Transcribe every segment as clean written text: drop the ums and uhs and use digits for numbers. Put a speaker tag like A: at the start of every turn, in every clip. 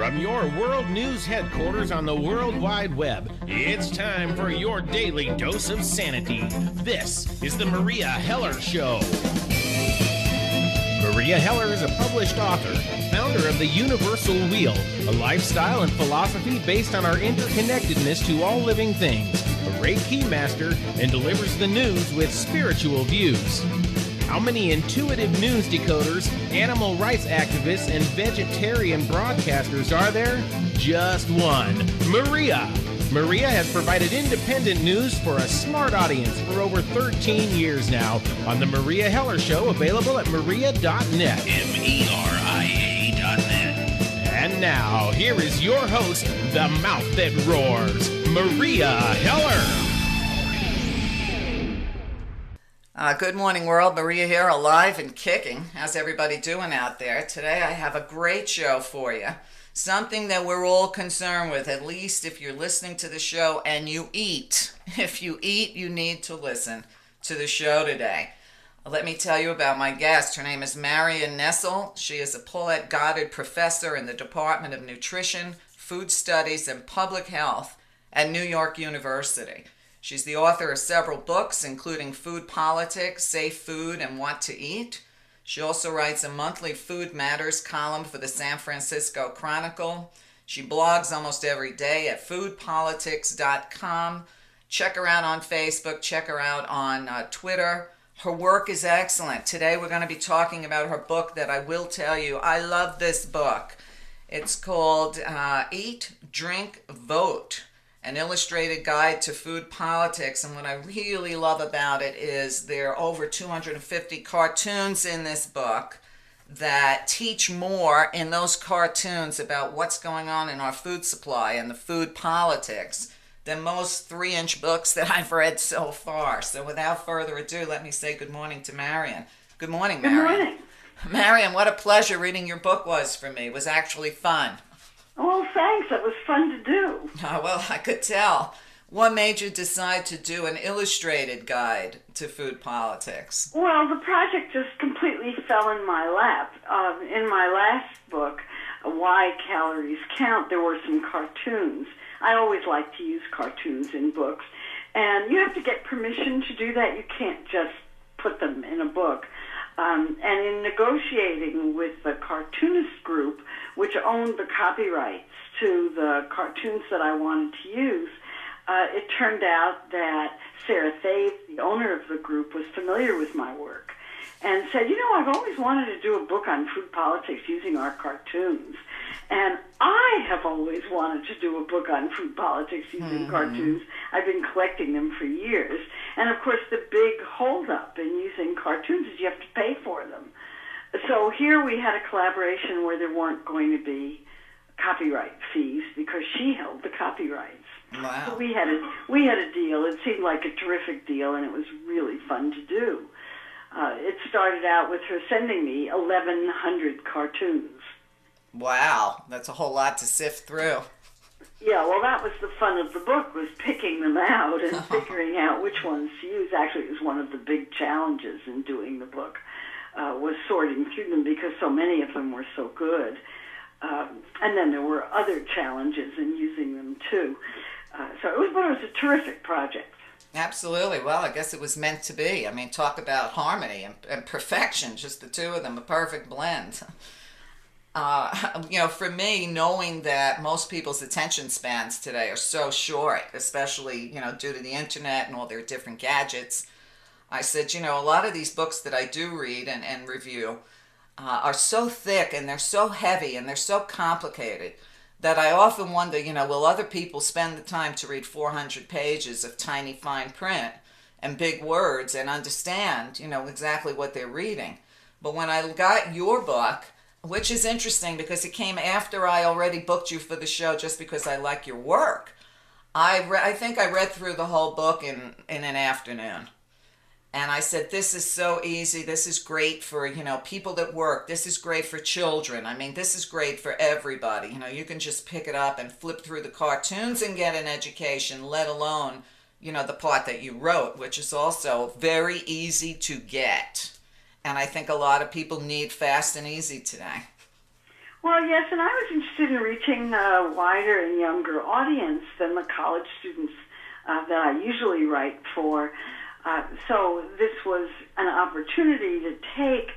A: From your world news headquarters on the World Wide Web, it's time for your daily dose of sanity. This is the Meria Heller Show. Meria Heller is a published author, founder of the Universal Wheel, a lifestyle and philosophy based on our interconnectedness to all living things, a Reiki master, and delivers the news with spiritual views. How many intuitive news decoders, animal rights activists, and vegetarian broadcasters are there? Just one, Meria. Meria has provided independent news for a smart audience for over 13 years now on the Meria Heller Show, available at Meria.net. MERIA.net. And now, here is your host, the mouth that roars, Meria Heller.
B: Good morning, world. Meria here, alive and kicking. How's everybody doing out there? Today I have a great show for you. Something that we're all concerned with, at least if you're listening to the show and you eat. If you eat, you need to listen to the show today. Let me tell you about my guest. Her name is Marion Nestle. She is a Paulette Goddard Professor in the Department of Nutrition, Food Studies, and Public Health at New York University. She's the author of several books, including Food Politics, Safe Food, and What to Eat. She also writes a monthly Food Matters column for the San Francisco Chronicle. She blogs almost every day at foodpolitics.com. Check her out on Facebook. Check her out on Twitter. Her work is excellent. Today we're going to be talking about her book that I will tell you, I love this book. It's called Eat, Drink, Vote, an illustrated guide to food politics. And what I really love about it is there are over 250 cartoons in this book that teach more in those cartoons about what's going on in our food supply and the food politics than most 3-inch books that I've read so far. So without further ado, let me say good morning to Marion. Good morning, Marion.
C: Good morning.
B: Marion, what a pleasure reading your book was for me. It was actually fun.
C: Well, thanks. It was fun to do.
B: Oh, well, I could tell. What made you decide to do an illustrated guide to food politics?
C: Well, the project just completely fell in my lap. In my last book, Why Calories Count, there were some cartoons. I always like to use cartoons in books. And you have to get permission to do that. You can't just put them in a book. And in negotiating with the cartoonist group, which owned the copyrights to the cartoons that I wanted to use, it turned out that Sarah Thaves, the owner of the group, was familiar with my work and said, I've always wanted to do a book on food politics using our cartoons. And I have always wanted to do a book on food politics using cartoons. I've been collecting them for years. And, of course, the big holdup in using cartoons is you have to pay for them. So here we had a collaboration where there weren't going to be copyright fees because she held the copyrights.
B: Wow.
C: So we had a deal. It seemed like a terrific deal, and it was really fun to do. It started out with her sending me 1,100 cartoons.
B: Wow, that's a whole lot to sift through.
C: Yeah, well, that was the fun of the book, was picking them out and figuring out which ones to use. Actually, it was one of the big challenges in doing the book, was sorting through them because so many of them were so good. And then there were other challenges in using them, too. But it was a terrific project.
B: Absolutely. Well, I guess it was meant to be. I mean, talk about harmony and perfection, just the two of them, a perfect blend. For me, knowing that most people's attention spans today are so short, especially, due to the internet and all their different gadgets, I said, a lot of these books that I do read and review are so thick and they're so heavy and they're so complicated that I often wonder, will other people spend the time to read 400 pages of tiny fine print and big words and understand, exactly what they're reading? But when I got your book, which is interesting because it came after I already booked you for the show just because I like your work, I think I read through the whole book in an afternoon. And I said, this is so easy. This is great for, people that work. This is great for children. I mean, this is great for everybody. You can just pick it up and flip through the cartoons and get an education, let alone, the part that you wrote, which is also very easy to get. And I think a lot of people need fast and easy today.
C: Well, yes, and I was interested in reaching a wider and younger audience than the college students that I usually write for. So this was an opportunity to take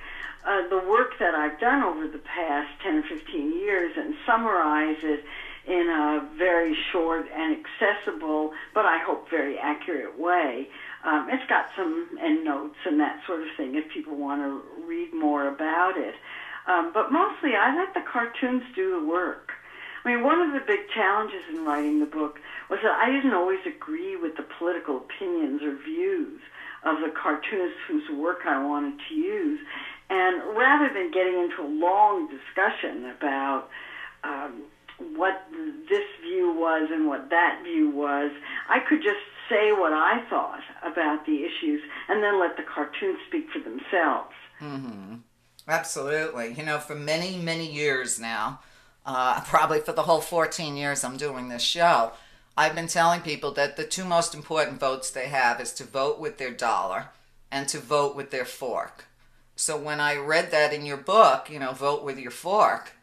C: the work that I've done over the past 10 or 15 years and summarize it in a very short and accessible, but I hope very accurate way. It's got some endnotes and that sort of thing if people want to read more about it. But mostly I let the cartoons do the work. I mean, one of the big challenges in writing the book was that I didn't always agree with the political opinions or views of the cartoonists whose work I wanted to use. And rather than getting into a long discussion about what this view was and what that view was, I could just say what I thought about the issues and then let the cartoons speak for themselves.
B: Mm-hmm. Absolutely. You know, for many, many years now, probably for the whole 14 years I'm doing this show, I've been telling people that the two most important votes they have is to vote with their dollar and to vote with their fork. So when I read that in your book, you know, vote with your fork,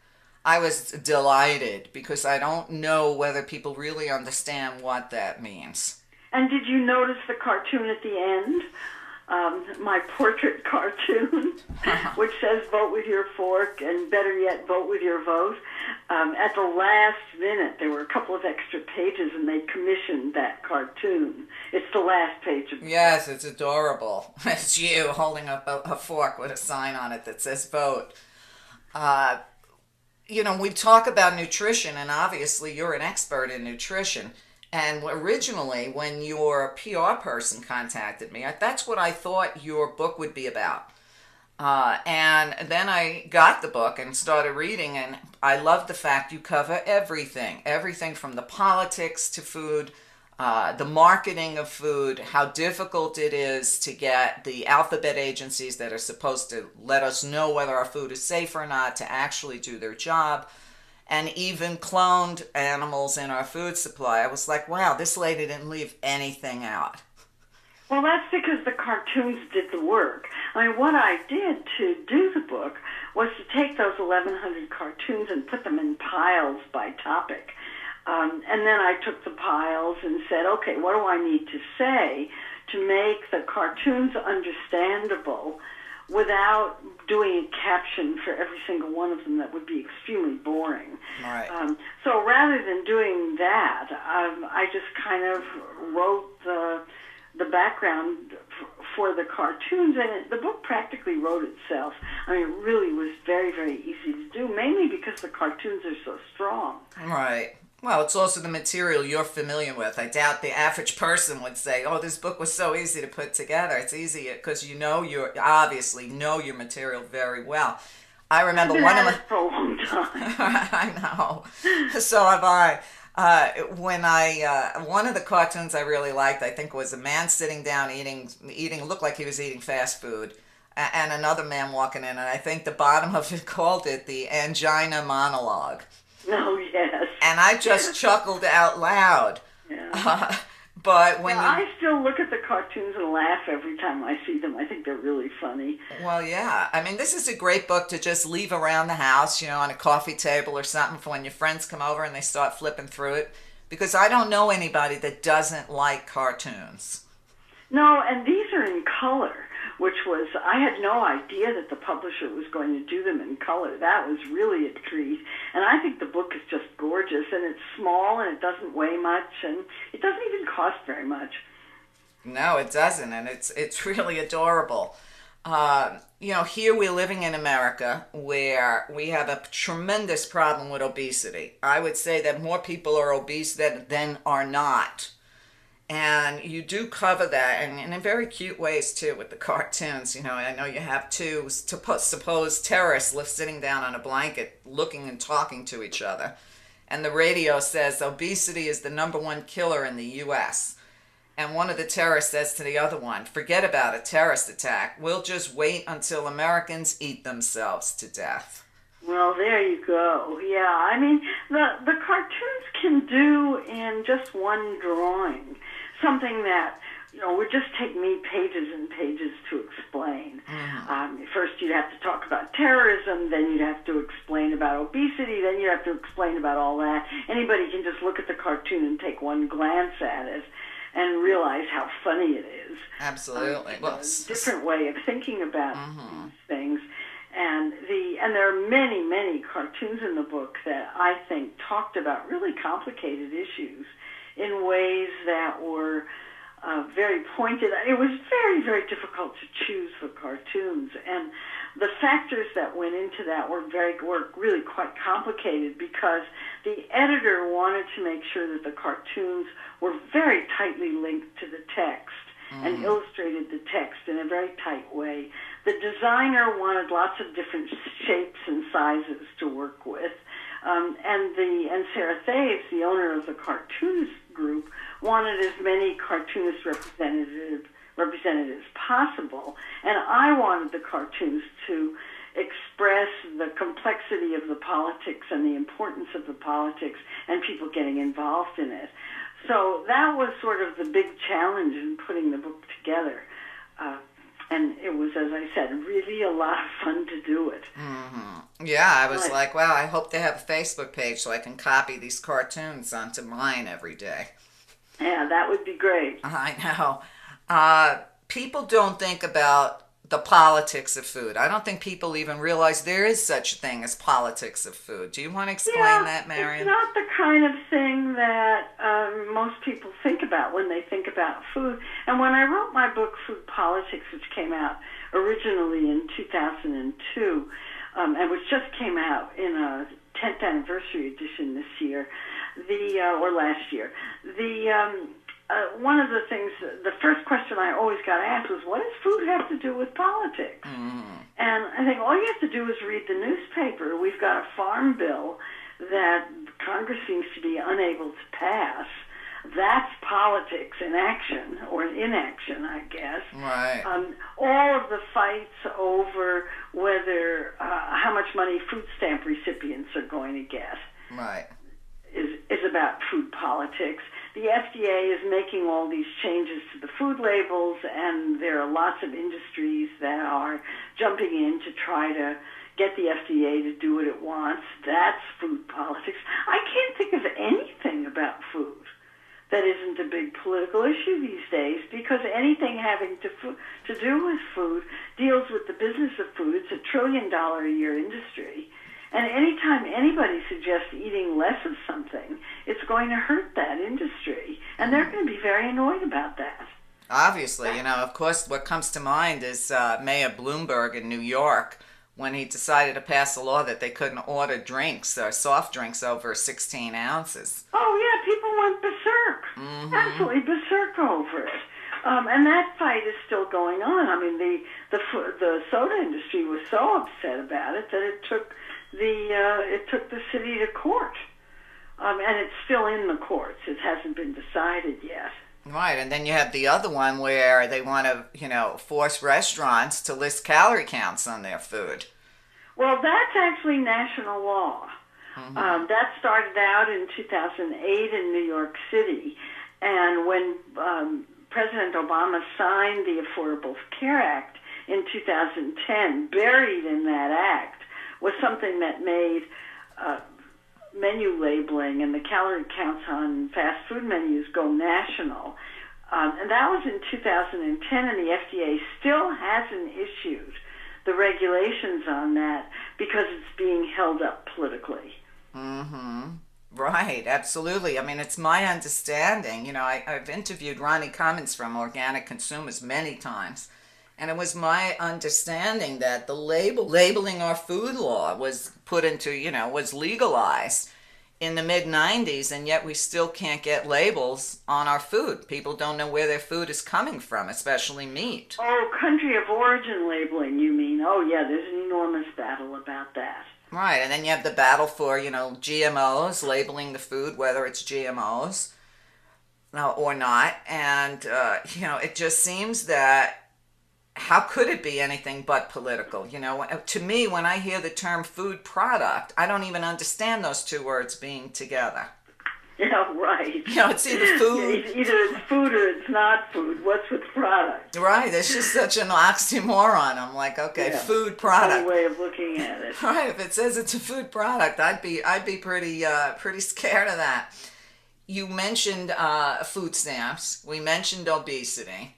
B: I was delighted because I don't know whether people really understand what that means.
C: And did you notice the cartoon at the end? My portrait cartoon, which says vote with your fork and better yet, vote with your vote. At the last minute, there were a couple of extra pages and they commissioned that cartoon. It's the last page of the
B: Yes, it's adorable. It's you holding up a fork with a sign on it that says vote. You know, we talk about nutrition, and obviously you're an expert in nutrition. And originally, when your PR person contacted me, that's what I thought your book would be about. And then I got the book and started reading, and I love the fact you cover everything from the politics to food, the marketing of food, how difficult it is to get the alphabet agencies that are supposed to let us know whether our food is safe or not to actually do their job. And even cloned animals in our food supply. I was like, wow, this lady didn't leave anything out.
C: Well, that's because the cartoons did the work. I mean, what I did to do the book was to take those 1,100 cartoons and put them in piles by topic. And then I took the piles and said, okay, what do I need to say to make the cartoons understandable without doing a caption for every single one of them? That would be extremely boring.
B: Right.
C: So rather than doing that, I just kind of wrote the background for the cartoons, and the book practically wrote itself. I mean, it really was very, very easy to do, mainly because the cartoons are so strong.
B: Right. Well, it's also the material you're familiar with. I doubt the average person would say, oh, this book was so easy to put together. It's easy because you obviously know your material very well. I remember
C: one of my... for a long time.
B: I know. So have I. One of the cartoons I really liked, I think, was a man sitting down eating, looked like he was eating fast food, and another man walking in, and I think the bottom of it called it the angina monologue.
C: Oh, yes.
B: And I just chuckled out loud.
C: Yeah.
B: But when
C: I still look at the cartoons and laugh every time I see them. I think they're really funny.
B: Well, yeah. I mean, this is a great book to just leave around the house, you know, on a coffee table or something for when your friends come over and they start flipping through it. Because I don't know anybody that doesn't like cartoons.
C: No, and these are in color, which was, I had no idea that the publisher was going to do them in color. That was really a treat. And I think the book is just gorgeous, and it's small, and it doesn't weigh much, and it doesn't even cost very much.
B: No, it doesn't, and it's really adorable. You know, here we're living in America where we have a tremendous problem with obesity. I would say that more people are obese than are not. And you do cover that, and in very cute ways, too, with the cartoons. You know, I know you have two supposed terrorists sitting down on a blanket looking and talking to each other. And the radio says obesity is the #1 killer in the U.S. And one of the terrorists says to the other one, forget about a terrorist attack. We'll just wait until Americans eat themselves to death.
C: Well, there you go. Yeah, I mean, the cartoons can do in just one drawing something that would just take me pages and pages to explain. First, you'd have to talk about terrorism, then you'd have to explain about obesity, then you'd have to explain about all that. Anybody can just look at the cartoon and take one glance at it and realize how funny it is.
B: Absolutely.
C: A different way of thinking about these things. And there are many, many cartoons in the book that I think talked about really complicated issues in ways that were very pointed. It was very, very difficult to choose for cartoons, and the factors that went into that were really quite complicated because the editor wanted to make sure that the cartoons were very tightly linked to the text and illustrated the text in a very tight way. The designer wanted lots of different shapes and sizes to work with, and Sarah Thaves, the owner of the cartoonist group, wanted as many cartoonist representatives possible, and I wanted the cartoons to express the complexity of the politics and the importance of the politics and people getting involved in it. So that was sort of the big challenge in putting the book together. And it was, as I said, really a lot of fun to do it.
B: Yeah, I was like, wow, I hope they have a Facebook page so I can copy these cartoons onto mine every day.
C: Yeah, that would be great.
B: I know. People don't think about the politics of food. I don't think people even realize there is such a thing as politics of food. Do you want to explain that, Marion?
C: It's not the kind of thing that most people think about when they think about food. And when I wrote my book, Food Politics, which came out originally in 2002, and which just came out in a 10th anniversary edition this year, or last year, one of the things, the first question I always got asked was, what does food have to do with politics? And I think all you have to do is read the newspaper. We've got a farm bill that Congress seems to be unable to pass. That's politics in action, or inaction, I guess.
B: Right.
C: All of the fights over whether how much money food stamp recipients are going to get.
B: Right.
C: Is about food politics. The FDA is making all these changes to the food labels, and there are lots of industries that are jumping in to try to get the FDA to do what it wants. That's food politics. I can't think of anything about food that isn't a big political issue these days, because anything having to do with food deals with the business of food. It's $1 trillion a year industry. And anytime anybody suggests eating less of something, it's going to hurt that industry. And they're going to be very annoyed about that.
B: Obviously, of course, what comes to mind is Mayor Bloomberg in New York, when he decided to pass a law that they couldn't order drinks or soft drinks over 16 ounces.
C: Oh, yeah, people went berserk. Absolutely berserk over it. And that fight is still going on. I mean, the soda industry was so upset about it that it took the city to court, and it's still in the courts. It hasn't been decided yet.
B: Right, and then you have the other one where they want to, force restaurants to list calorie counts on their food.
C: Well, that's actually national law. That started out in 2008 in New York City, and when President Obama signed the Affordable Care Act in 2010, buried in that act was something that made menu labeling and the calorie counts on fast food menus go national. And that was in 2010, and the FDA still hasn't issued the regulations on that because it's being held up politically.
B: Right, absolutely. I mean, it's my understanding. I've interviewed Ronnie Cummins from Organic Consumers many times. And it was my understanding that the labeling our food law was put into, was legalized in the mid-90s, and yet we still can't get labels on our food. People don't know where their food is coming from, especially meat.
C: Oh, country of origin labeling, you mean? Oh, yeah, there's an enormous battle about that.
B: Right, and then you have the battle for, GMOs, labeling the food, whether it's GMOs or not. And, it just seems that how could it be anything but political? To me, when I hear the term food product, I don't even understand those two words being together.
C: Yeah, right.
B: It's either food.
C: Either it's food or it's not food. What's with product?
B: Right, it's just such an oxymoron. I'm like, okay, food product.
C: Funny way of looking at it.
B: Right, if it says it's a food product, I'd be pretty scared of that. You mentioned food stamps. We mentioned obesity.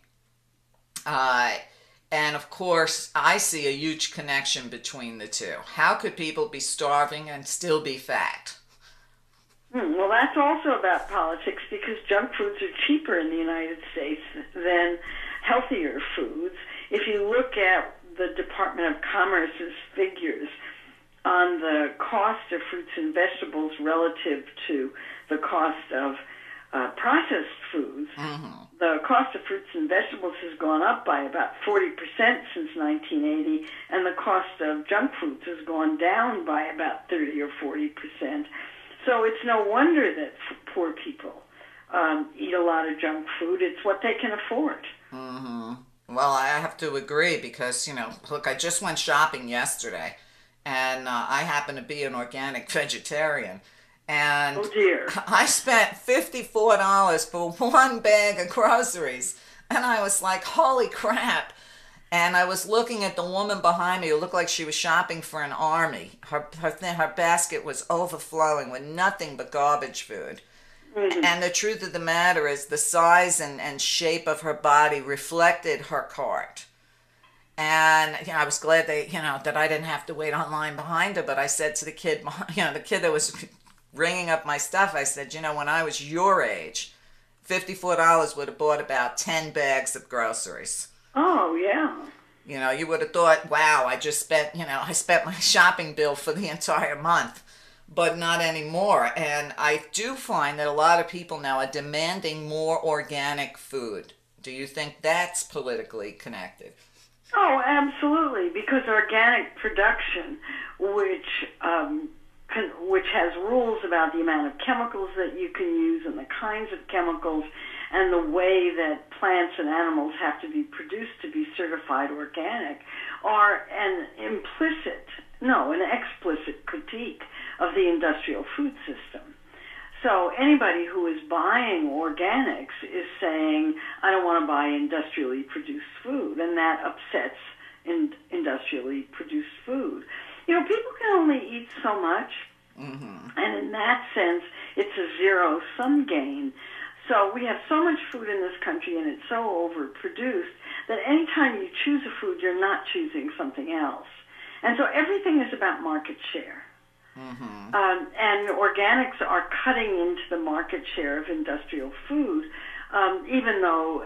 B: And of course, I see a huge connection between the two. How could people be starving and still be fat?
C: Well, that's also about politics because junk foods are cheaper in the United States than healthier foods. If you look at the Department of Commerce's figures on the cost of fruits and vegetables relative to the cost of processed foods, the cost of fruits and vegetables has gone up by about 40% since 1980, and the cost of junk foods has gone down by about 30 or 40%. So it's no wonder that poor people eat a lot of junk food. It's what they can afford.
B: Well, I have to agree because, look, I just went shopping yesterday, and I happen to be an organic vegetarian. And
C: oh dear.
B: I spent $54 for one bag of groceries. And I was like, holy crap. And I was looking at the woman behind me who looked like she was shopping for an army. Her basket was overflowing with nothing but garbage food. And the truth of the matter is the size and shape of her body reflected her cart. And I was glad that I didn't have to wait online behind her. But I said to the kid, the kid that was ringing up my stuff, I said, when I was your age, $54 would have bought about 10 bags of groceries.
C: Oh, yeah.
B: You would have thought, wow, I just spent, I spent my shopping bill for the entire month, but not anymore. And I do find that a lot of people now are demanding more organic food. Do you think that's politically connected?
C: Oh, absolutely, because organic production, which has rules about the amount of chemicals that you can use and the kinds of chemicals and the way that plants and animals have to be produced to be certified organic, are an explicit critique of the industrial food system. So anybody who is buying organics is saying, I don't want to buy industrially produced food, and that upsets industrially produced food. People can only eat so much, and in that sense, it's a zero-sum game. So we have so much food in this country, and it's so overproduced that anytime you choose a food, you're not choosing something else. And so everything is about market share. And organics are cutting into the market share of industrial food, even though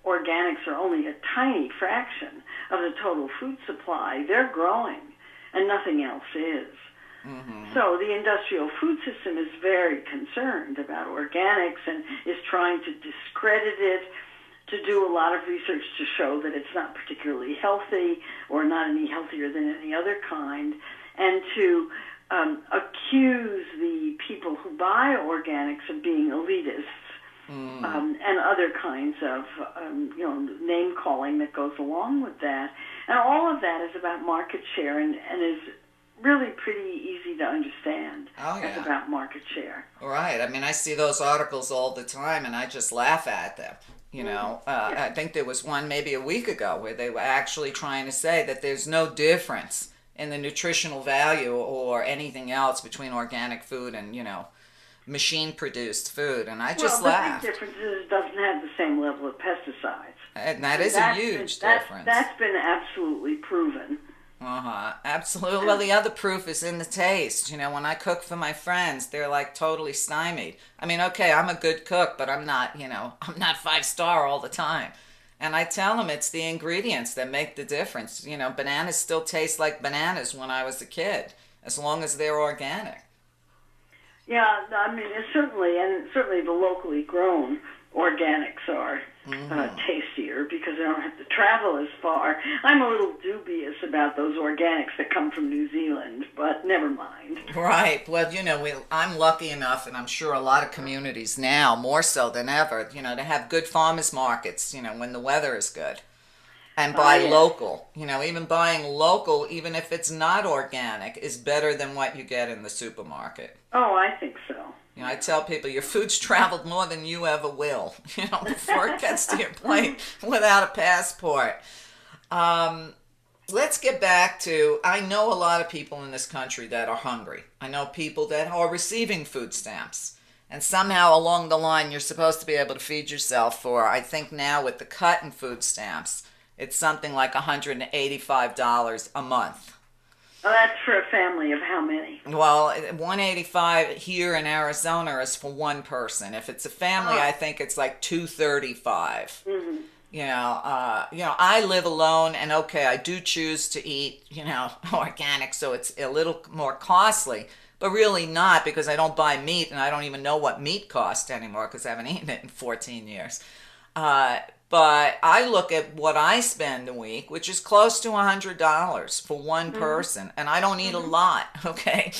C: organics are only a tiny fraction of the total food supply. They're growing, and nothing else is. So the industrial food system is very concerned about organics and is trying to discredit it, to do a lot of research to show that it's not particularly healthy or not any healthier than any other kind, and to accuse the people who buy organics of being elitists and other kinds of name-calling that goes along with that. And all of that is about market share and is really pretty easy to understand.
B: Oh, yeah.
C: It's about market share.
B: Right. I mean, I see those articles all the time, and I just laugh at them. I think there was one maybe a week ago where they were actually trying to say that there's no difference in the nutritional value or anything else between organic food and, machine-produced food. And I just laughed.
C: The big difference is it doesn't have the same level of pesticides.
B: And that is a huge difference.
C: That's been absolutely proven.
B: Absolutely. Well, the other proof is in the taste. When I cook for my friends, they're like totally stymied. I mean, okay, I'm a good cook, but I'm not 5-star all the time. And I tell them it's the ingredients that make the difference. Bananas still taste like bananas when I was a kid, as long as they're organic.
C: Yeah, I mean, certainly the locally grown organics are tastier because they don't have to travel as far. I'm a little dubious about those organics that come from New Zealand, but never mind.
B: Right. Well, I'm lucky enough, and I'm sure a lot of communities now, more so than ever, to have good farmers markets, when the weather is good. And buy local. Even buying local, even if it's not organic, is better than what you get in the supermarket.
C: Oh, I think so.
B: You know, I tell people your food's traveled more than you ever will, you know, before it gets to your plate without a passport. Let's get back to, I know a lot of people in this country that are hungry. I know people that are receiving food stamps. And somehow along the line, you're supposed to be able to feed yourself for, I think now with the cut in food stamps, it's something like $185 a month.
C: Well, that's for a family of how many?
B: Well, 185 here in Arizona is for one person. If it's a family, I think it's like 235.
C: Mm-hmm.
B: You know, I live alone, and okay, I do choose to eat, you know, organic, so it's a little more costly, but really not, because I don't buy meat, and I don't even know what meat costs anymore because I haven't eaten it in 14 years. But I look at what I spend a week, which is close to $100 for one person, and I don't eat a lot, okay?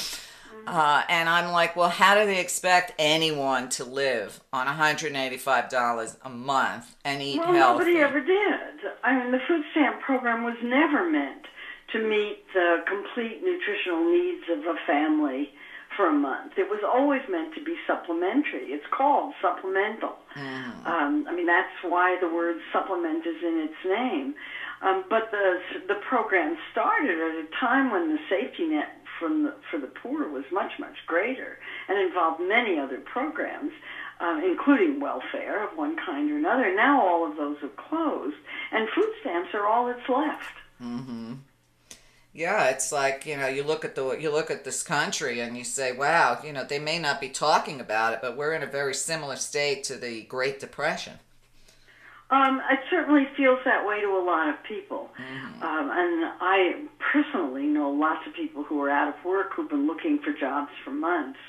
B: And I'm like, well, how do they expect anyone to live on $185 a month and eat healthy?
C: Nobody ever did. I mean, the food stamp program was never meant to meet the complete nutritional needs of a family for a month. It was always meant to be supplementary. It's called supplemental. I mean, that's why the word supplement is in its name. But the program started at a time when the safety net for the poor was much, much greater and involved many other programs, including welfare of one kind or another. Now all of those have closed, and food stamps are all that's left.
B: Mm-hmm. Yeah, it's like, you know, you look at this country and you say, wow, you know, they may not be talking about it, but we're in a very similar state to the Great Depression.
C: It certainly feels that way to a lot of people. And I personally know lots of people who are out of work who've been looking for jobs for months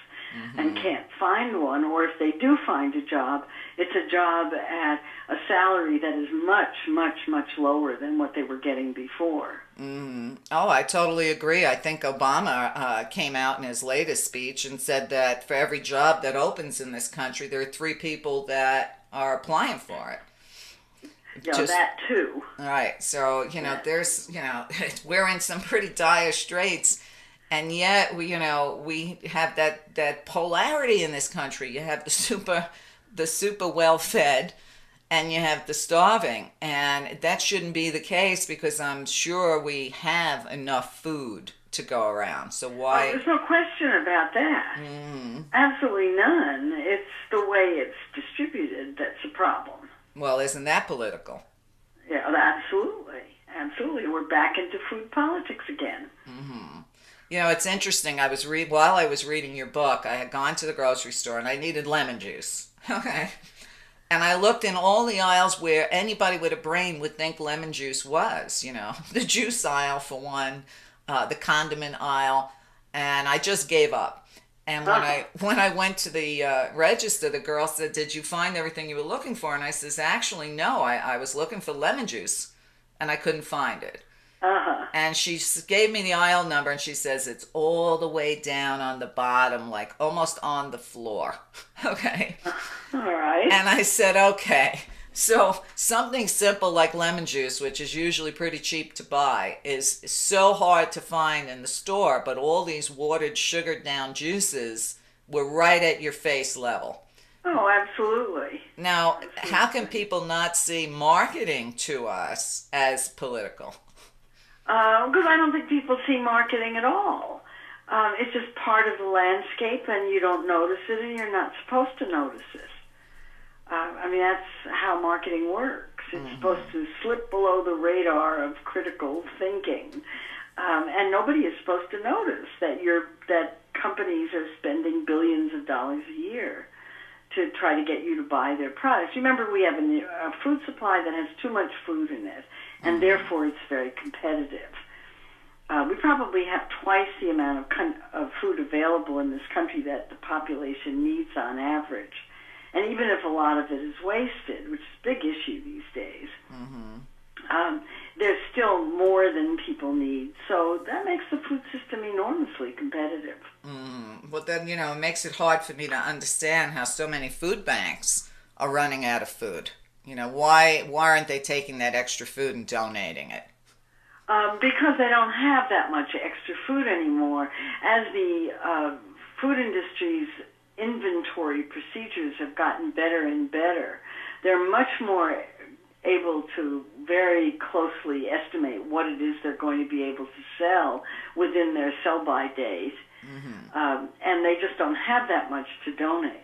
C: and can't find one, or if they do find a job, it's a job at a salary that is much, much, much lower than what they were getting before.
B: Oh, I totally agree. I think Obama came out in his latest speech and said that for every job that opens in this country, there are 3 people that are applying for it.
C: Yeah, that too.
B: All right. So, you know, there's, you know, we're in some pretty dire straits, and yet we have that polarity in this country. You have the super well-fed, and you have the starving, and that shouldn't be the case, because I'm sure we have enough food to go around. So why?
C: There's no question about that. Absolutely none. It's the way it's distributed that's a problem.
B: Well, isn't that political?
C: Yeah, absolutely. Absolutely. We're back into food politics again.
B: You know, it's interesting. While I was reading your book, I had gone to the grocery store and I needed lemon juice. Okay. And I looked in all the aisles where anybody with a brain would think lemon juice was, you know, the juice aisle for one, the condiment aisle, and I just gave up. And when I went to the register, the girl said, "Did you find everything you were looking for?" And I says, "Actually, no. I was looking for lemon juice, and I couldn't find it." And she gave me the aisle number, and she says it's all the way down on the bottom, like almost on the floor. Okay.
C: All right.
B: And I said, okay. So something simple like lemon juice, which is usually pretty cheap to buy, is so hard to find in the store, but all these watered, sugared down juices were right at your face level.
C: Oh, absolutely.
B: Now, how can people not see marketing to us as political?
C: Because I don't think people see marketing at all. It's just part of the landscape, and you don't notice it, and you're not supposed to notice it. I mean, that's how marketing works. It's supposed to slip below the radar of critical thinking, and nobody is supposed to notice that companies are spending billions of dollars a year to try to get you to buy their products. Remember, we have a food supply that has too much food in it, and therefore it's very competitive. We probably have twice the amount of food available in this country that the population needs on average. And even if a lot of it is wasted, which is a big issue these days, there's still more than people need. So that makes the food system enormously competitive.
B: Well, then, you know, it makes it hard for me to understand how so many food banks are running out of food. You know, why aren't they taking that extra food and donating it?
C: Because they don't have that much extra food anymore. As the food industries inventory procedures have gotten better and better. They're much more able to very closely estimate what it is they're going to be able to sell within their sell-by days. And they just don't have that much to donate.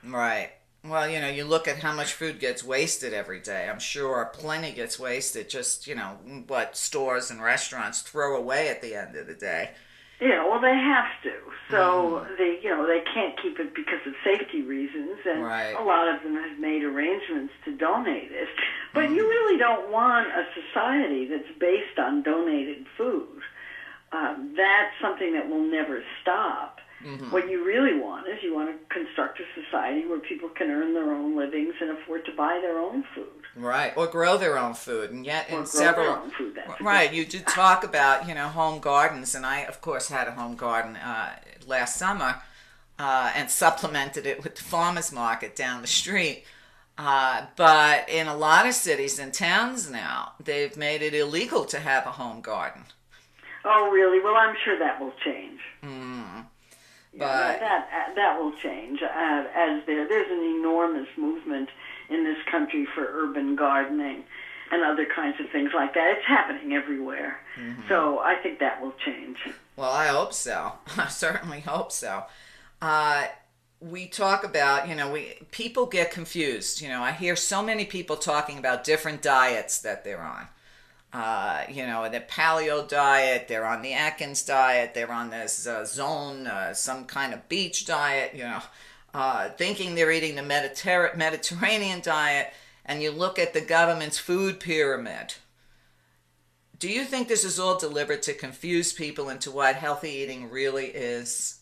B: Right. Well, you look at how much food gets wasted every day. I'm sure plenty gets wasted, just, what stores and restaurants throw away at the end of the day.
C: Yeah, well, they have to. So they can't keep it because of safety reasons, and a lot of them have made arrangements to donate it. But you really don't want a society that's based on donated food. That's something that will never stop. What you really want is you want to construct a society where people can earn their own livings and afford to buy their own food.
B: Right, or grow their own food, and yet
C: or
B: in
C: grow
B: several
C: their own food,
B: right, you did talk about home gardens, and I of course had a home garden last summer, and supplemented it with the farmers market down the street. But in a lot of cities and towns now, they've made it illegal to have a home garden.
C: Oh, really? Well, I'm sure that will change.
B: But
C: that will change as there's an enormous movement in this country for urban gardening and other kinds of things like that. It's happening everywhere. So I think that will change.
B: Well, I hope so. I certainly hope so. We talk about, people get confused. I hear so many people talking about different diets that they're on. The paleo diet, they're on the Atkins diet, they're on this some kind of beach diet, thinking they're eating the Mediterranean diet, and you look at the government's food pyramid. Do you think this is all deliberate to confuse people into what healthy eating really is?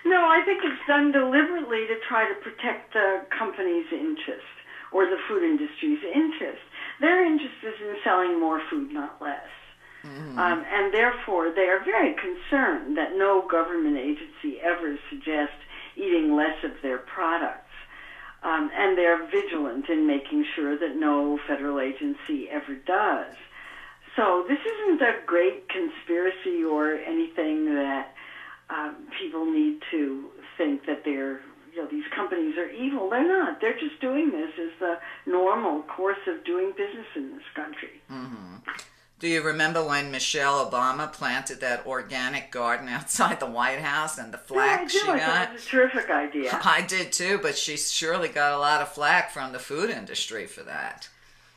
C: No, I think it's done deliberately to try to protect the company's interest or the food industry's interest. Their interest is in selling more food, not less. And therefore, they are very concerned that no government agency ever suggests eating less of their products. And they're vigilant in making sure that no federal agency ever does. So this isn't a great conspiracy or anything that people need to think that these companies are evil. They're not. They're just doing this as the normal course of doing business in this country.
B: Do you remember when Michelle Obama planted that organic garden outside the White House and the flack she got?
C: I thought it was a terrific idea.
B: I did too, but she surely got a lot of flack from the food industry for that.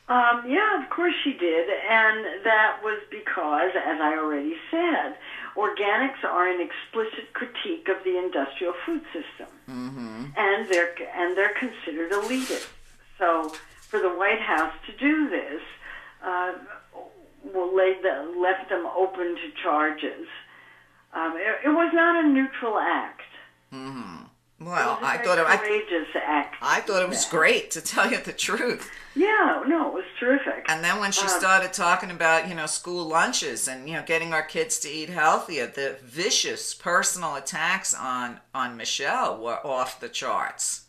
C: Yeah, of course she did, and that was because, as I already said, organics are an explicit critique of the industrial food system, and they're considered elitist. So, for the White House to do this, left them open to charges. It was not a neutral act.
B: Well,
C: I thought
B: it was great, to tell you the truth.
C: Yeah, no, it was terrific.
B: And then when she started talking about, school lunches and, getting our kids to eat healthier, the vicious personal attacks on Michelle were off the charts.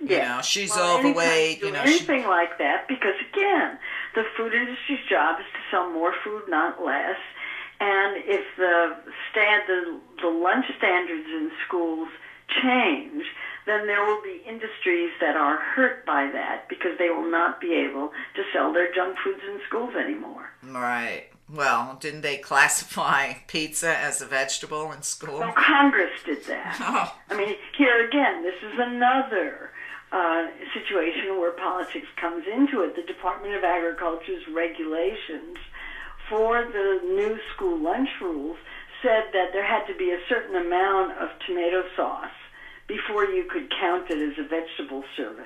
C: Yeah.
B: She's overweight.
C: Anything like that, because again, the food industry's job is to sell more food, not less. And if the lunch standards in schools change, then there will be industries that are hurt by that because they will not be able to sell their junk foods in schools anymore.
B: Right. Well, didn't they classify pizza as a vegetable in school?
C: Well, Congress did that.
B: Oh.
C: I mean, here again, this is another situation where politics comes into it. The Department of Agriculture's regulations for the new school lunch rules said that there had to be a certain amount of tomato sauce before you could count it as a vegetable serving.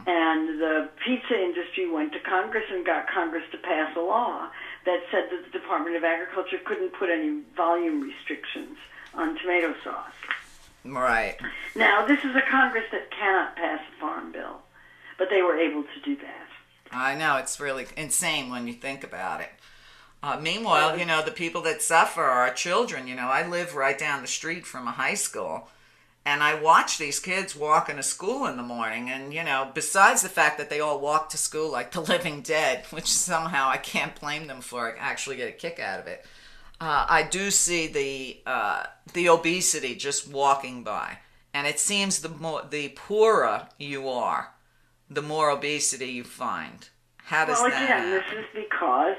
C: And the pizza industry went to Congress and got Congress to pass a law that said that the Department of Agriculture couldn't put any volume restrictions on tomato sauce.
B: Right.
C: Now, this is a Congress that cannot pass a farm bill, but they were able to do that.
B: I know, it's really insane when you think about it. Meanwhile, the people that suffer are children. I live right down the street from a high school, and I watch these kids walking to school in the morning, and, besides the fact that they all walk to school like the living dead, which somehow I can't blame them for, I actually get a kick out of it, I do see the obesity just walking by. And it seems the poorer you are, the more obesity you find. How does that happen?
C: This is because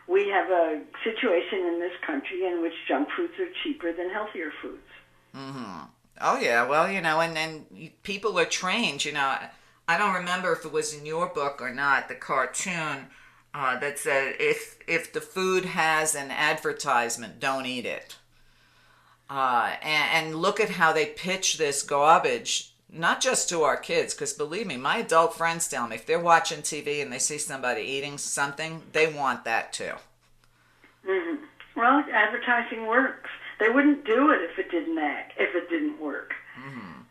C: we have a situation in this country in which junk foods are cheaper than healthier foods.
B: Mm-hmm. Oh, yeah. Well, and then people are trained, I don't remember if it was in your book or not, the cartoon that said, if the food has an advertisement, don't eat it. And look at how they pitch this garbage, not just to our kids, because believe me, my adult friends tell me if they're watching TV and they see somebody eating something, they want that too. Mm-hmm.
C: Well, advertising works. They wouldn't do it if it didn't work.
B: Mm-hmm.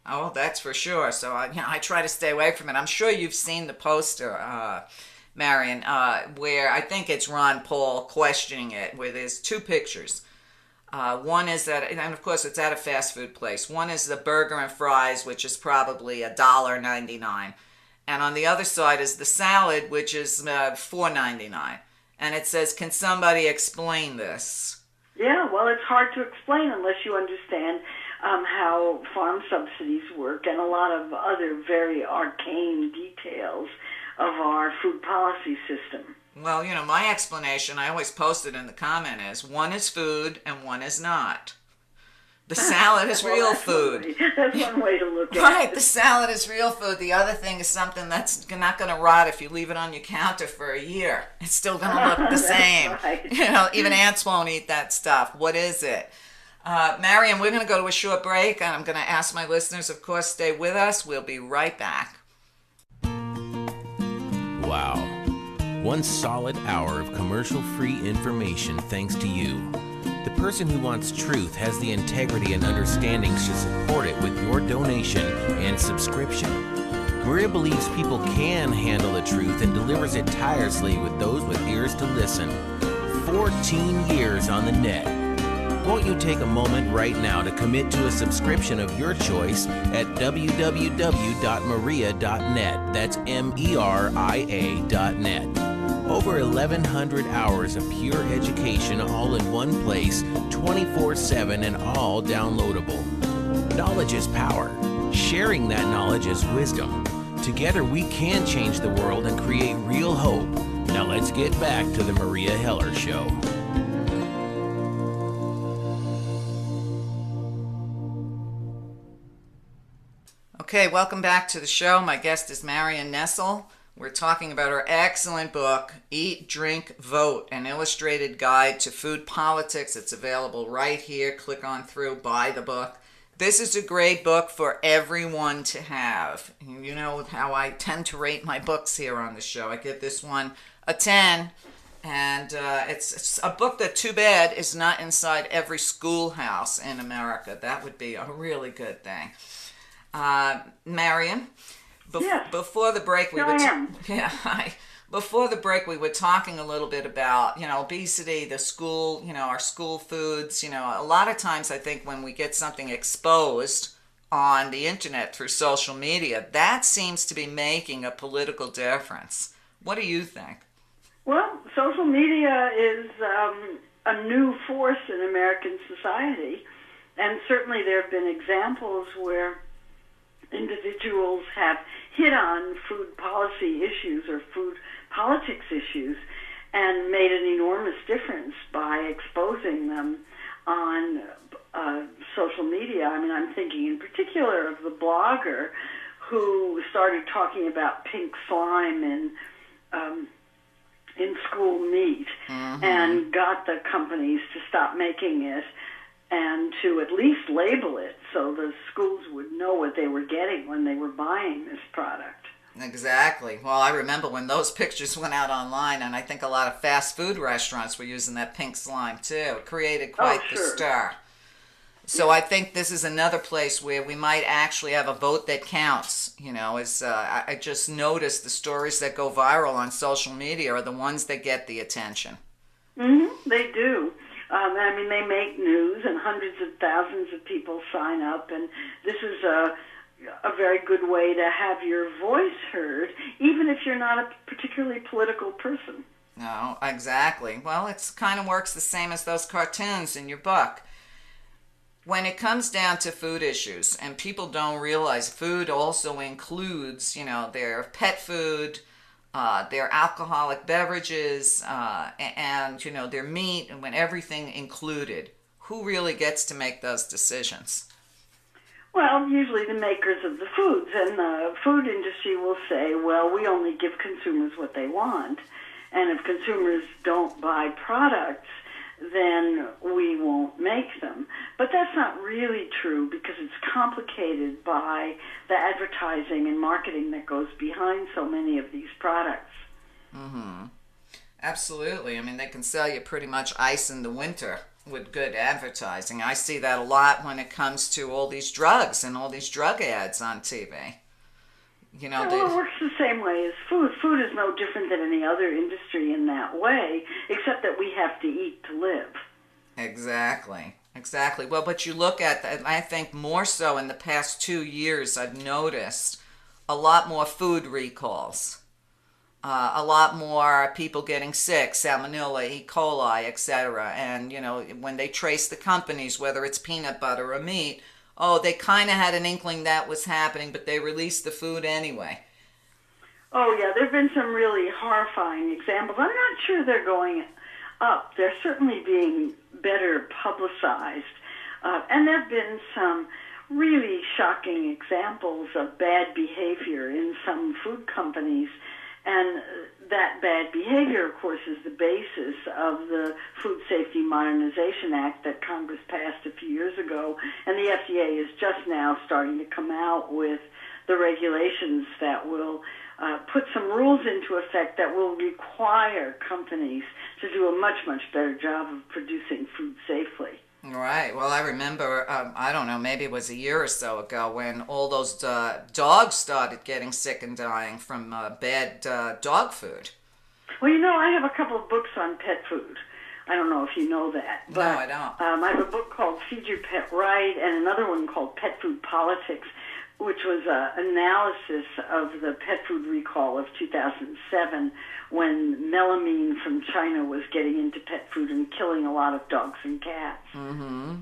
B: Oh, that's for sure. So I try to stay away from it. I'm sure you've seen the poster, Marion, where I think it's Ron Paul questioning it, where there's two pictures. One is and of course it's at a fast food place. One is the burger and fries, which is probably $1.99. And on the other side is the salad, which is $4.99. And it says, can somebody explain this?
C: Yeah, well, it's hard to explain unless you understand how farm subsidies work and a lot of other very arcane details of our food policy system.
B: Well, my explanation, I always post it in the comment, is one is food and one is not. The salad is real food.
C: That's one way to look at it.
B: Right, the salad is real food. The other thing is something that's not going to rot if you leave it on your counter for a year. It's still going to look the same.
C: Right.
B: Even ants won't eat that stuff. What is it? Marion, we're going to go to a short break, and I'm going to ask my listeners, of course, stay with us. We'll be right back.
A: Wow. One solid hour of commercial-free information thanks to you. The person who wants truth has the integrity and understanding to support it with your donation and subscription. Meria believes people can handle the truth and delivers it tirelessly with those with ears to listen. 14 years on the net. Won't you take a moment right now to commit to a subscription of your choice at www.meria.net. That's MERIA.net. Over 1,100 hours of pure education all in one place, 24/7 and all downloadable. Knowledge is power. Sharing that knowledge is wisdom. Together we can change the world and create real hope. Now let's get back to the Meria Heller Show.
B: Okay, welcome back to the show. My guest is Marion Nestle. We're talking about her excellent book, Eat, Drink, Vote, an illustrated guide to food politics. It's available right here. Click on through, buy the book. This is a great book for everyone to have. You know how I tend to rate my books here on the show. I give this one a 10, and it's a book that, too bad, is not inside every schoolhouse in America. That would be a really good thing. Marion?
C: Yes.
B: Before the break, we Before the break, we were talking a little bit about, obesity, the school, our school foods. A lot of times I think when we get something exposed on the internet through social media, that seems to be making a political difference. What do you think?
C: Well, social media is a new force in American society, and certainly there have been examples where individuals have hit on food policy issues or food politics issues and made an enormous difference by exposing them on social media. I mean, I'm thinking in particular of the blogger who started talking about pink slime in school meat and got the companies to stop making it and to at least label it so the schools would know what they were getting when they were buying this product.
B: Exactly. Well, I remember when those pictures went out online, and I think a lot of fast food restaurants were using that pink slime too. It created quite the stir. So I think this is another place where we might actually have a vote that counts. I just noticed the stories that go viral on social media are the ones that get the attention.
C: They do. They make news, and hundreds of thousands of people sign up, and this is a very good way to have your voice heard, even if you're not a particularly political person.
B: No, exactly. Well, it kind of works the same as those cartoons in your book. when it comes down to food issues, and people don't realize food also includes, their pet food, their alcoholic beverages, and, their meat, and when everything included, who really gets to make those decisions?
C: Well, usually the makers of the foods, and the food industry will say, well, we only give consumers what they want, and if consumers don't buy products, then we won't make them. But that's not really true because it's complicated by the advertising and marketing that goes behind so many of these products.
B: Mm-hmm. Absolutely. I mean, they can sell you pretty much ice in the winter with good advertising. I see that a lot when it comes to all these drugs and all these drug ads on TV.
C: Well, it works the same way as food. Food is no different than any other industry in that way, except that we have to eat to live.
B: Exactly. Well, but you look at, I think more so in the past 2 years, I've noticed a lot more food recalls. A lot more people getting sick, salmonella, E. coli, etc. And, when they trace the companies, whether it's peanut butter or meat, they kind of had an inkling that was happening, but they released the food anyway.
C: Oh, yeah, there have been some really horrifying examples. I'm not sure they're going up. They're certainly being better publicized. And there have been some really shocking examples of bad behavior in some food companies. And that bad behavior, of course, is the basis of the Food Safety Modernization Act that Congress passed a few years ago. And the FDA is just now starting to come out with the regulations that will put some rules into effect that will require companies to do a much, much better job of producing food safely.
B: Right. Well, I remember, I don't know, maybe it was a year or so ago when all those dogs started getting sick and dying from bad dog food.
C: Well, I have a couple of books on pet food. I don't know if you know that. But,
B: no, I don't.
C: I have a book called Feed Your Pet Right and another one called Pet Food Politics, which was an analysis of the pet food recall of 2007 when melamine from China was getting into pet food and killing a lot of dogs and cats.
B: Mm-hmm.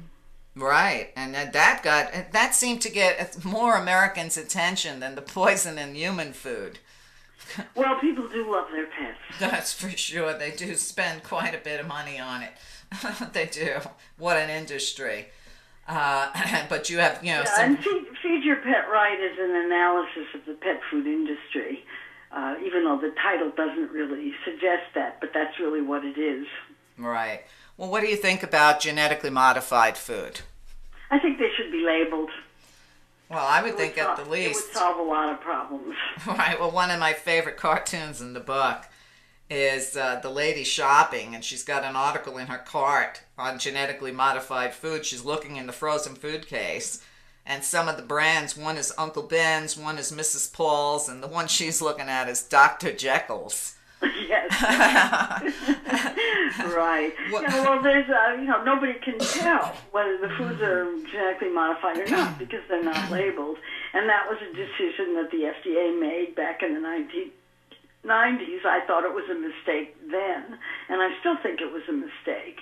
B: Right, and that seemed to get more Americans' attention than the poison in human food.
C: Well, people do love their pets.
B: That's for sure. They do spend quite a bit of money on it. They do. What an industry. But you have, some...
C: And Feed Your Pet Right is an analysis of the pet food industry, even though the title doesn't really suggest that, but that's really what it is.
B: Right. Well, what do you think about genetically modified food?
C: I think they should be labeled.
B: Well, I would think at the least.
C: It would solve a lot of problems.
B: Right. Well, one of my favorite cartoons in the book is the lady shopping, and she's got an article in her cart on genetically modified food. She's looking in the frozen food case, and some of the brands, one is Uncle Ben's, one is Mrs. Paul's, and the one she's looking at is Dr. Jekyll's.
C: Yes. Right. Well, there's, nobody can tell whether the foods are genetically modified or not because they're not labeled. And that was a decision that the FDA made back in the 1990s. I thought it was a mistake then, and I still think it was a mistake.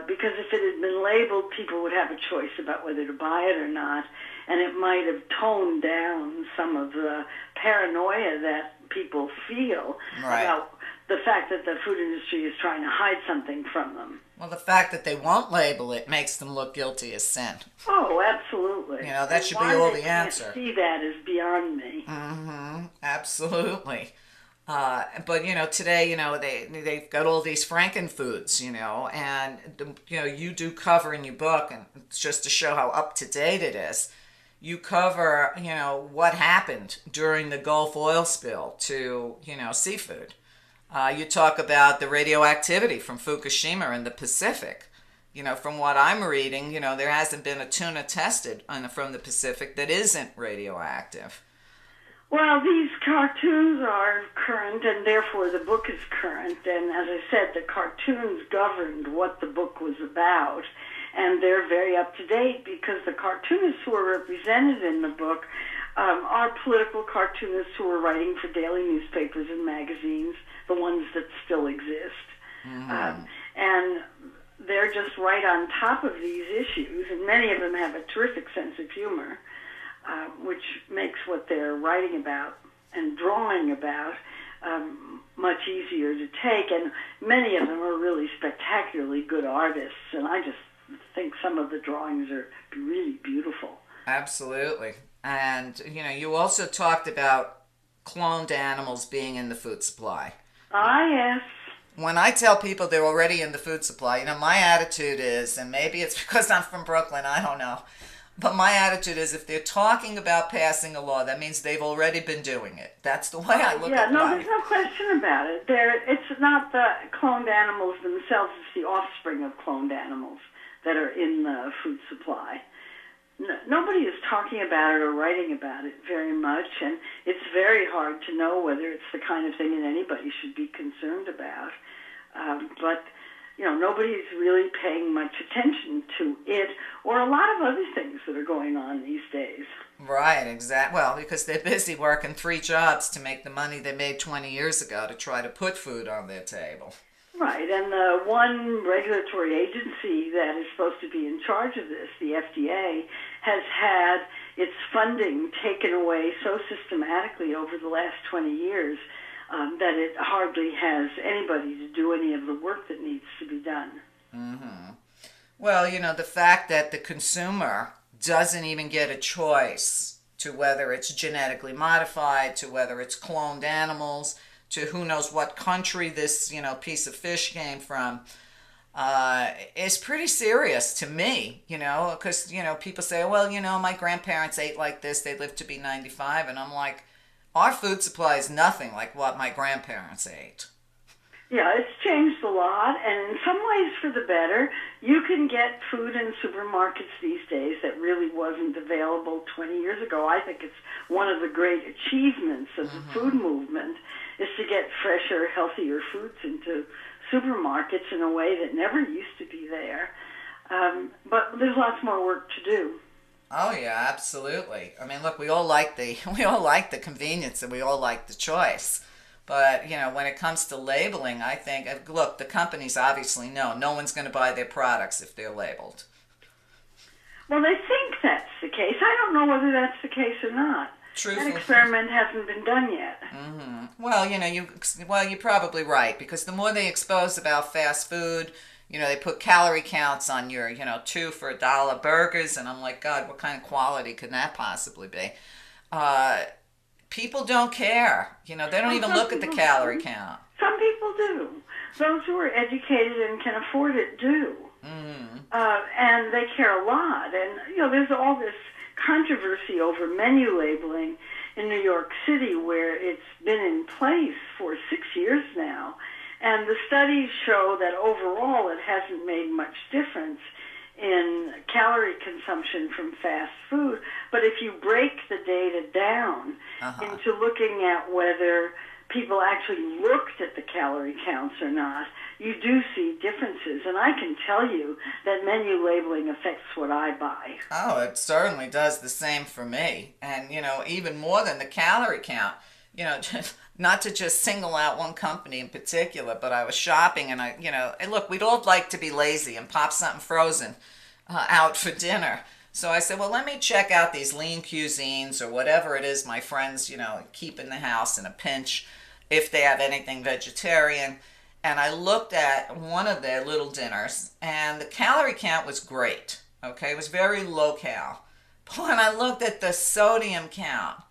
C: Because if it had been labeled, people would have a choice about whether to buy it or not, and it might have toned down some of the paranoia that people feel about the fact that the food industry is trying to hide something from them.
B: Well, the fact that they won't label it makes them look guilty as sin.
C: Oh, absolutely.
B: That should be all the answer.
C: Why they can't see that is beyond me.
B: Mm-hmm. Absolutely. But, today, they've got all these frankenfoods, and, you do cover in your book, and it's just to show how up-to-date it is. You cover, what happened during the Gulf oil spill to, seafood. You talk about the radioactivity from Fukushima in the Pacific. From what I'm reading, there hasn't been a tuna tested from the Pacific that isn't radioactive.
C: Well, these cartoons are current, and therefore the book is current. And as I said, the cartoons governed what the book was about. And they're very up-to-date because the cartoonists who are represented in the book are political cartoonists who are writing for daily newspapers and magazines, the ones that still exist. Mm-hmm. And they're just right on top of these issues, and many of them have a terrific sense of humor, which makes what they're writing about and drawing about much easier to take. And many of them are really spectacularly good artists, and I just think some of the drawings are really beautiful.
B: Absolutely. And, you also talked about cloned animals being in the food supply.
C: Ah, yes.
B: When I tell people they're already in the food supply, my attitude is, and maybe it's because I'm from Brooklyn, I don't know, but my attitude is if they're talking about passing a law, that means they've already been doing it. That's the way I look at life.
C: There's no question about it. It's not the cloned animals themselves, it's the offspring of cloned animals that are in the food supply. Nobody is talking about it or writing about it very much, and it's very hard to know whether it's the kind of thing that anybody should be concerned about. But nobody's really paying much attention to it or a lot of other things that are going on these days.
B: Right, exactly. Well, because they're busy working 3 jobs to make the money they made 20 years ago to try to put food on their table.
C: Right, and the one regulatory agency that is supposed to be in charge of this, the FDA, has had its funding taken away so systematically over the last 20 years that it hardly has anybody to do any of the work that needs to be done.
B: Mm-hmm. Well, the fact that the consumer doesn't even get a choice to whether it's genetically modified, to whether it's cloned animals, to who knows what country this, piece of fish came from, is pretty serious to me, because, people say, well, my grandparents ate like this, they lived to be 95, and I'm like, our food supply is nothing like what my grandparents ate.
C: Yeah, it's changed a lot, and in some ways for the better. You can get food in supermarkets these days that really wasn't available 20 years ago. I think it's one of the great achievements of the food movement is to get fresher, healthier foods into supermarkets in a way that never used to be there. But there's lots more work to do.
B: Oh yeah, absolutely. I mean, look, we all like the convenience and we all like the choice. But, when it comes to labeling, I think, look, the companies obviously know no one's going to buy their products if they're labeled.
C: Well, they think that's the case. I don't know whether that's the case or not. That experiment hasn't been done yet.
B: Mm-hmm. Well, you're probably right, because the more they expose about fast food, they put calorie counts on your, 2 for $1 burgers, and I'm like, God, what kind of quality could that possibly be? People don't care. They don't even look at the calorie count.
C: Some people do. Those who are educated and can afford it do.
B: Mm-hmm.
C: And they care a lot. And, there's all this controversy over menu labeling in New York City where it's been in place for 6 years now. And the studies show that overall it hasn't made much difference in calorie consumption from fast food. But if you break the data down into looking at whether people actually looked at the calorie counts or not, you do see differences. And I can tell you that menu labeling affects what I buy.
B: Oh, it certainly does the same for me. And, even more than the calorie count, not to just single out one company in particular, but I was shopping and and look, we'd all like to be lazy and pop something frozen out for dinner. So I said, well, let me check out these lean cuisines or whatever it is my friends, keep in the house in a pinch if they have anything vegetarian. And I looked at one of their little dinners and the calorie count was great. Okay, it was very low cal. But when I looked at the sodium count,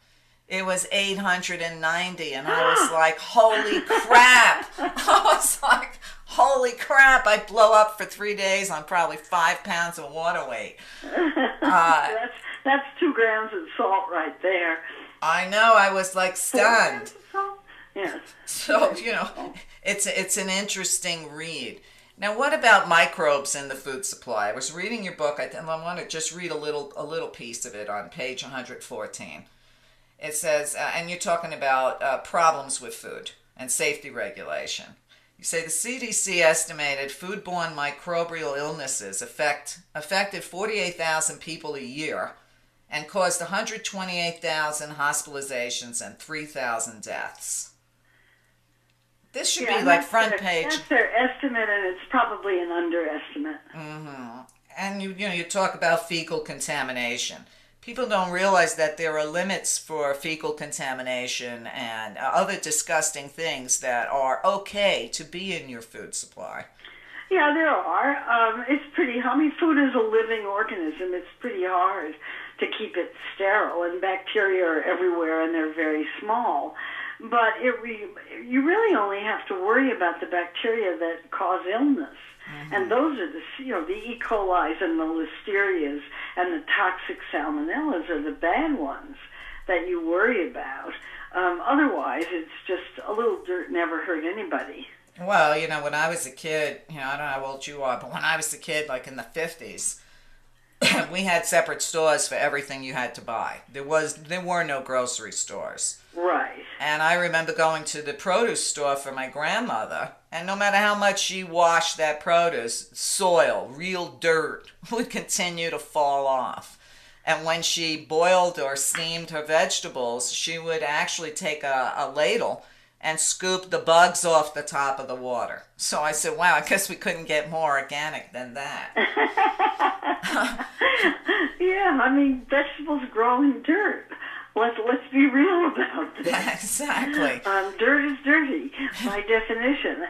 B: it was 890, and I was like, holy crap. I was like, holy crap, I'd blow up for 3 days on probably 5 pounds of water weight.
C: That's 2 grams of salt right there.
B: I know, I was like stunned.
C: Yes.
B: So, it's an interesting read. Now, what about microbes in the food supply? I was reading your book, and I want to just read a little piece of it on page 114. It says, and you're talking about problems with food and safety regulation. You say the CDC estimated foodborne microbial illnesses affected 48,000 people a year and caused 128,000 hospitalizations and 3,000 deaths. This should
C: Yeah,
B: be like front page.
C: That's their estimate, and it's probably an underestimate.
B: And you talk about fecal contamination. People don't realize that there are limits for fecal contamination and other disgusting things that are okay to be in your food supply.
C: Yeah, there are. It's pretty. I mean, food is a living organism. It's pretty hard to keep it sterile, and bacteria are everywhere, and they're very small. But you really only have to worry about the bacteria that cause illness. And those are the E. coli's and the listerias and the toxic salmonellas are the bad ones that you worry about. Otherwise, it's just a little dirt never hurt anybody.
B: Well, when I was a kid, I don't know how old you are, but when I was a kid, like in the 50s, we had separate stores for everything you had to buy. There were no grocery stores.
C: Right.
B: And I remember going to the produce store for my grandmother, and no matter how much she washed that produce, soil, real dirt, would continue to fall off. And when she boiled or steamed her vegetables, she would actually take a ladle and scoop the bugs off the top of the water. So I said, wow, I guess we couldn't get more organic than that.
C: Yeah, I mean, vegetables grow in dirt. Let's be real about that.
B: Exactly.
C: Dirt is dirty by definition,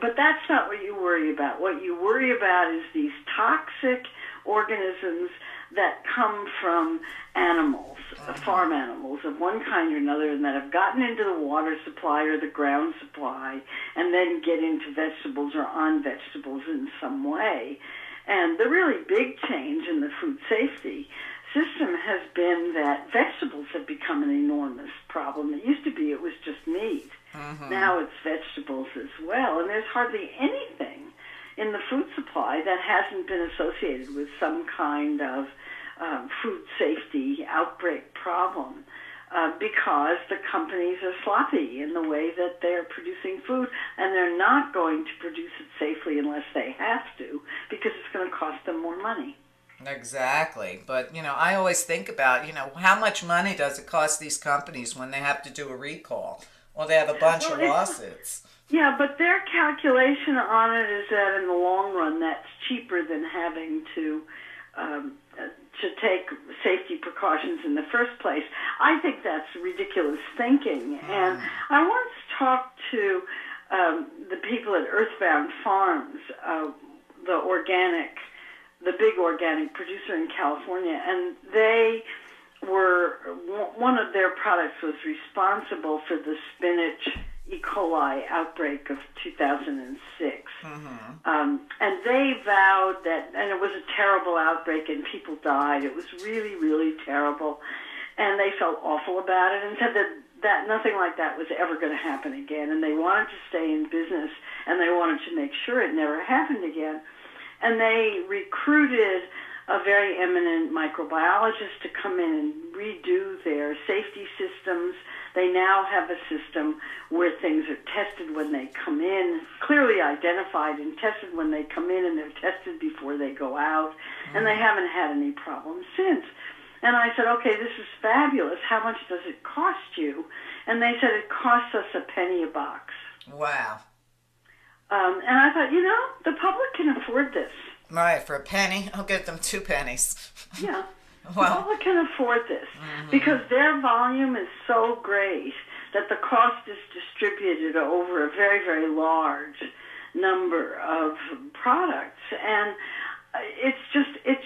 C: but that's not what you worry about. What you worry about is these toxic organisms that come from animals, farm animals of one kind or another, and that have gotten into the water supply or the ground supply, and then get into vegetables or on vegetables in some way. And the really big change in the food safety system has been that vegetables have become an enormous problem. It used to be it was just meat. Now it's vegetables as well. And there's hardly anything in the food supply that hasn't been associated with some kind of food safety outbreak problem because the companies are sloppy in the way that they're producing food, and they're not going to produce it safely unless they have to because it's going to cost them more money.
B: Exactly. But, I always think about, how much money does it cost these companies when they have to do a recall or they have a bunch of lawsuits?
C: Yeah, but their calculation on it is that in the long run, that's cheaper than having to take safety precautions in the first place. I think that's ridiculous thinking. And I once talked to the people at Earthbound Farms, the big organic producer in California, and they were, one of their products was responsible for the spinach E. coli outbreak of 2006. And they vowed that, and it was a terrible outbreak and people died. It was really, really terrible. And they felt awful about it and said that nothing like that was ever going to happen again. And they wanted to stay in business and they wanted to make sure it never happened again. And they recruited a very eminent microbiologist to come in and redo their safety systems. They now have a system where things are tested when they come in, clearly identified and tested when they come in, and they're tested before they go out, and they haven't had any problems since. And I said, okay, this is fabulous. How much does it cost you? And they said it costs us a penny a box.
B: Wow.
C: And I thought, the public can afford this.
B: Right, for a penny, I'll give them 2 pennies.
C: Yeah.
B: Well,
C: the public can afford this because their volume is so great that the cost is distributed over a very, very large number of products. And it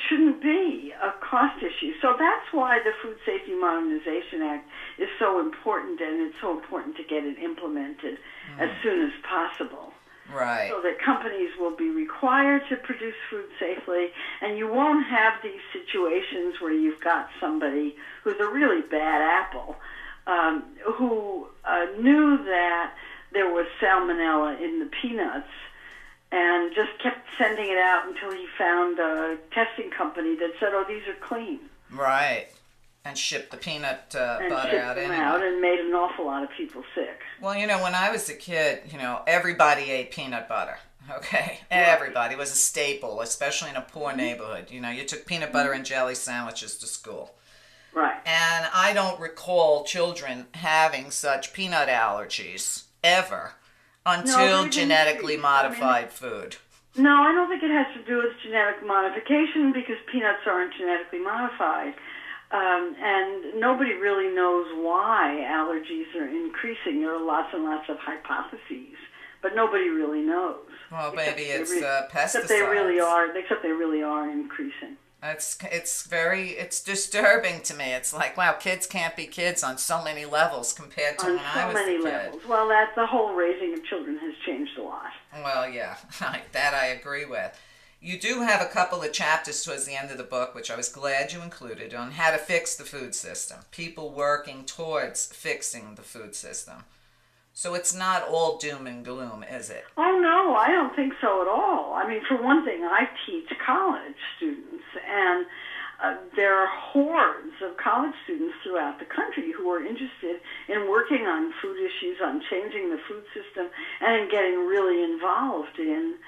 C: shouldn't be a cost issue. So that's why the Food Safety Modernization Act is so important, and it's so important to get it implemented as soon as possible.
B: Right.
C: So that companies will be required to produce food safely, and you won't have these situations where you've got somebody who's a really bad apple who knew that there was salmonella in the peanuts and just kept sending it out until he found a testing company that said, oh, these are clean.
B: Right. And shipped the peanut butter out anyway.
C: And made an awful lot of people sick.
B: Well, when I was a kid, everybody ate peanut butter. Okay? Everybody. It was a staple, especially in a poor neighborhood. You took peanut butter and jelly sandwiches to school.
C: Right.
B: And I don't recall children having such peanut allergies ever Until genetically modified food.
C: No, I don't think it has to do with genetic modification because peanuts aren't genetically modified. And nobody really knows why allergies are increasing. There are lots and lots of hypotheses, but nobody really knows.
B: Well, maybe it's pesticides.
C: Except they really are increasing.
B: It's disturbing to me. It's like, wow, kids can't be kids on so many levels compared to when I was a kid. On so many levels. Well, the whole raising of children has changed a lot. Well, yeah, that I agree with. You do have a couple of chapters towards the end of the book, which I was glad you included, on how to fix the food system. People working towards fixing the food system. So it's not all doom and gloom, is it?
C: Oh, no, I don't think so at all. I mean, for one thing, I teach college students, and there are hordes of college students throughout the country who are interested in working on food issues, on changing the food system, and in getting really involved in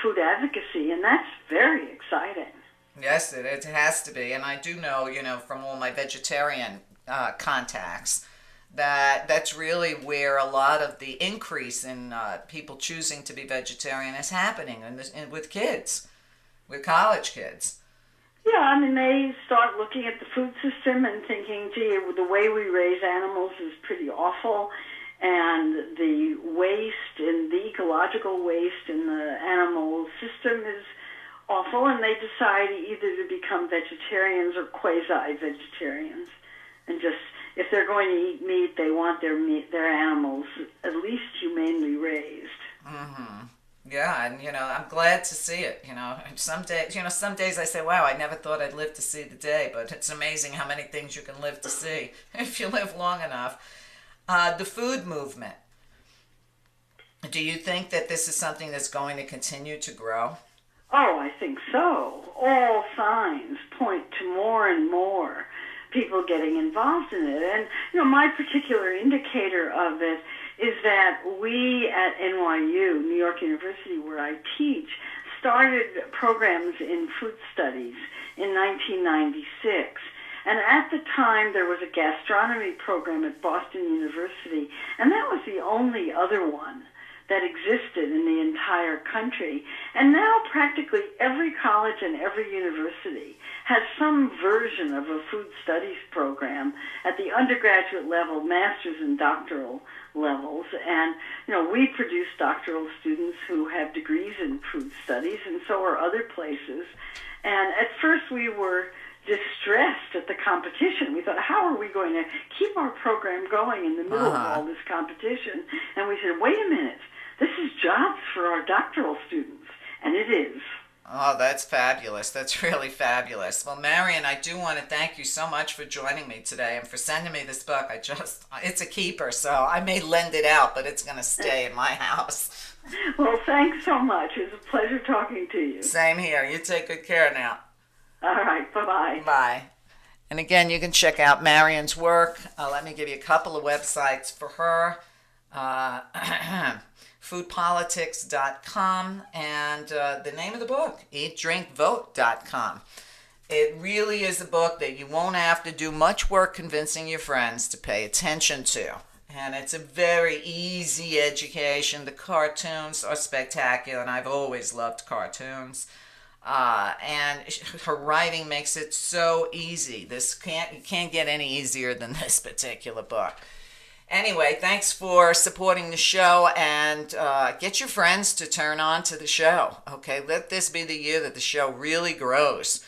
C: food advocacy, and that's very exciting.
B: Yes, it has to be. And I do know, from all my vegetarian contacts, that's really where a lot of the increase in people choosing to be vegetarian is happening with kids, with college kids.
C: Yeah, I mean, they start looking at the food system and thinking, gee, the way we raise animals is pretty awful, and the waste and the ecological waste in the animal system is awful, and they decide either to become vegetarians or quasi-vegetarians, and just, if they're going to eat meat, they want their animals at least humanely raised.
B: Mm-hmm. Yeah, and I'm glad to see it. Some days I say, wow, I never thought I'd live to see the day, but it's amazing how many things you can live to see if you live long enough. The food movement. Do you think that this is something that's going to continue to grow?
C: Oh, I think so. All signs point to more and more people getting involved in it. And, my particular indicator of it is that we at NYU, New York University, where I teach, started programs in food studies in 1996. And at the time, there was a gastronomy program at Boston University, and that was the only other one that existed in the entire country. And now practically every college and every university has some version of a food studies program at the undergraduate level, master's and doctoral levels. And, we produce doctoral students who have degrees in food studies, and so are other places. And at first we were distressed at the competition. We thought, how are we going to keep our program going in the middle of all this competition? And we said, wait a minute, this is jobs for our doctoral students, and it is.
B: Oh, that's fabulous. That's really fabulous. Well, Marion, I do want to thank you so much for joining me today and for sending me this book. It's a keeper, so I may lend it out, but it's going to stay in my house.
C: Well, thanks so much. It was a pleasure talking to you.
B: Same here. You take good care now.
C: All right. Bye-bye.
B: Bye. And again, you can check out Marion's work. Let me give you a couple of websites for her. foodpolitics.com, and the name of the book, eatdrinkvote.com. It really is a book that you won't have to do much work convincing your friends to pay attention to. And it's a very easy education. The cartoons are spectacular, and I've always loved cartoons. And her writing makes it so easy. You can't get any easier than this particular book. Anyway, thanks for supporting the show, and get your friends to turn on to the show. Okay, let this be the year that the show really grows.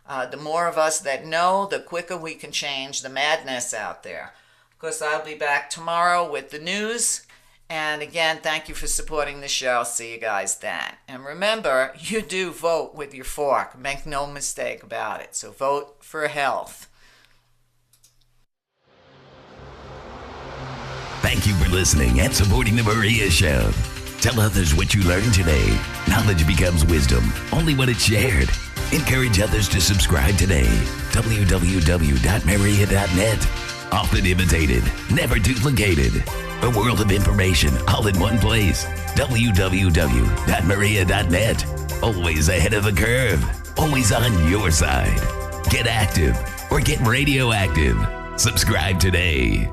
B: The more of us that know, the quicker we can change the madness out there. Of course, I'll be back tomorrow with the news. And again, thank you for supporting the show. See you guys then. And remember, you do vote with your fork. Make no mistake about it. So vote for health.
D: Thank you for listening and supporting The Meria Show. Tell others what you learned today. Knowledge becomes wisdom only when it's shared. Encourage others to subscribe today. www.meria.net. Often imitated, never duplicated. A world of information all in one place. www.meria.net. Always ahead of the curve. Always on your side. Get active or get radioactive. Subscribe today.